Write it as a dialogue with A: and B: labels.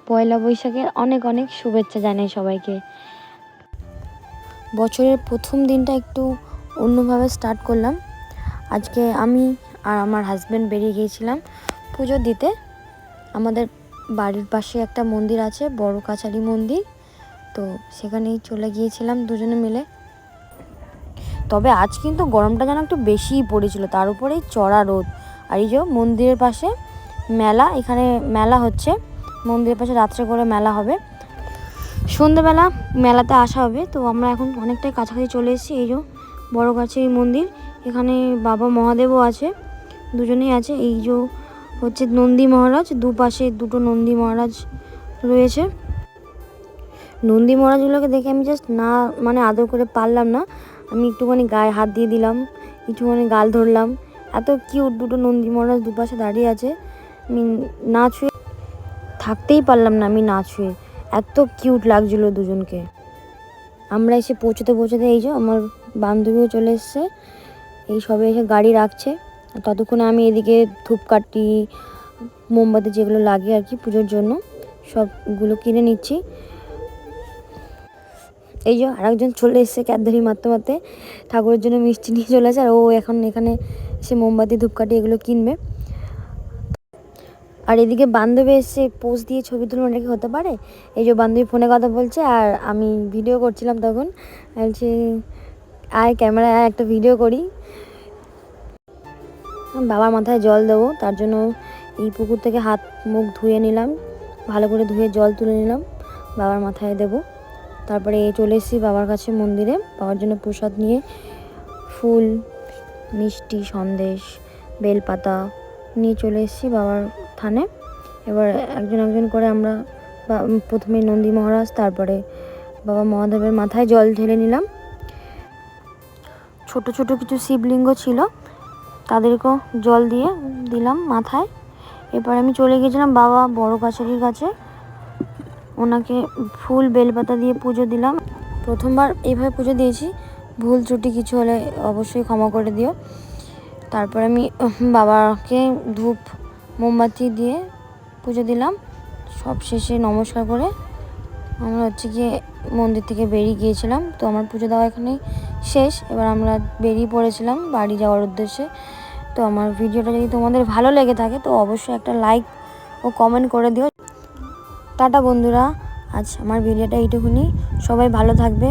A: পয়লা বৈশাখের অনেক অনেক শুভেচ্ছা জানাই সবাইকে। বছরের প্রথম দিনটা একটু অন্যভাবে স্টার্ট করলাম। আজকে আমি আর আমার হাজব্যান্ড বেরিয়ে গিয়েছিলাম পুজো দিতে। আমাদের বাড়ির পাশে একটা মন্দির আছে, বড় কাছারি মন্দির, তো সেখানেই চলে গিয়েছিলাম দুজনে মিলে। তবে আজ কিন্তু গরমটা যেন একটু বেশিই পড়েছিল, তার উপরেই চড়া রোদ। আর এই যে মন্দিরের পাশে মেলা, এখানে মেলা হচ্ছে, মন্দিরের পাশে রাত্রে করে মেলা হবে, সন্ধ্যেবেলা মেলাতে আসা হবে। তো আমরা এখন অনেকটাই কাছাকাছি চলে এসেছি। এই যে বড় কাছারি মন্দির, এখানে বাবা মহাদেবও আছে, দুজনেই আছে। এই যে হচ্ছে নন্দী মহারাজ, দুপাশে দুটো নন্দী মহারাজ রয়েছে। নন্দী মহারাজগুলোকে দেখে আমি জাস্ট না আদর করে পারলাম না, আমি একটুখানি গায়ে হাত দিয়ে দিলাম, একটুখানি গাল ধরলাম। এত কিউট দুটো নন্দী মহারাজ দুপাশে দাঁড়িয়ে আছে, আমি না ছুঁয়ে থাকতেই পারলাম না, আমি না ছুঁয়ে, এত কিউট লাগছিলো দুজনকে। আমরা এসে পৌঁছতে এই যে আমার বান্ধবীও চলে এসছে, এই সবে এসে গাড়ি রাখছে। ততক্ষণে আমি এদিকে ধূপকাঠি, মোমবাতি যেগুলো লাগে আর কি পুজোর জন্য, সবগুলো কিনে নিচ্ছি। এই যে আরেকজন চলে এসছে ক্যাডবেরি মারতে ঠাকুরের জন্য মিষ্টি নিয়ে চলে আসে, আর ও এখন এখানে সে মোমবাতি ধূপকাঠি এগুলো কিনবে। আর এদিকে বান্ধবী এসে পোজ দিয়ে ছবি তুলুন, এটা কি হতে পারে? এই যে বান্ধবী ফোনে কথা বলছে আর আমি ভিডিও করছিলাম, তখন বলছি আয় ক্যামেরায় আয় একটা ভিডিও করি। বাবার মাথায় জল দেবো, তার জন্য এই পুকুর থেকে হাত মুখ ধুয়ে নিলাম, ভালো করে ধুয়ে জল তুলে নিলাম, বাবার মাথায় দেবো। তারপরে চলে এসেছি বাবার কাছে মন্দিরে, বাবার জন্য প্রসাদ নিয়ে ফুল, মিষ্টি, সন্দেশ, বেলপাতা নিয়ে চলে এসেছি বাবার থানে। এবার একজন একজন করে আমরা প্রথমে নন্দী মহারাজ, তারপরে বাবা মহাদেবের মাথায় জল ঢেলে নিলাম। ছোট ছোট কিছু শিবলিঙ্গ ছিল, তাদেরকেও জল দিয়ে দিলাম মাথায়। এরপর আমি চলে গেছিলাম বাবা বড় কাছারির কাছে, ওনাকে ফুল বেলপাতা দিয়ে পুজো দিলাম। প্রথমবার এইভাবে পুজো দিয়েছি, ভুল ত্রুটি কিছু হলে অবশ্যই ক্ষমা করে দিও। তারপর আমি বাবাকে ধূপ মোমবাতি দিয়ে পুজো দিলাম। সব শেষে নমস্কার করে আমরা গিয়ে মন্দির থেকে বেরিয়ে গিয়েছিলাম। তো আমার পুজো দেওয়া এখানেই শেষ। এবার আমরা বেরিয়ে পড়েছিলাম বাড়ি যাওয়ার উদ্দেশ্যে। তো আমার ভিডিওটা যদি তোমাদের ভালো লেগে থাকে তো অবশ্যই একটা লাইক ও কমেন্ট করে দিও। টাটা বন্ধুরা, আজ আমার ভিডিওটা এইটুকুনি, সবাই ভালো থাকবে।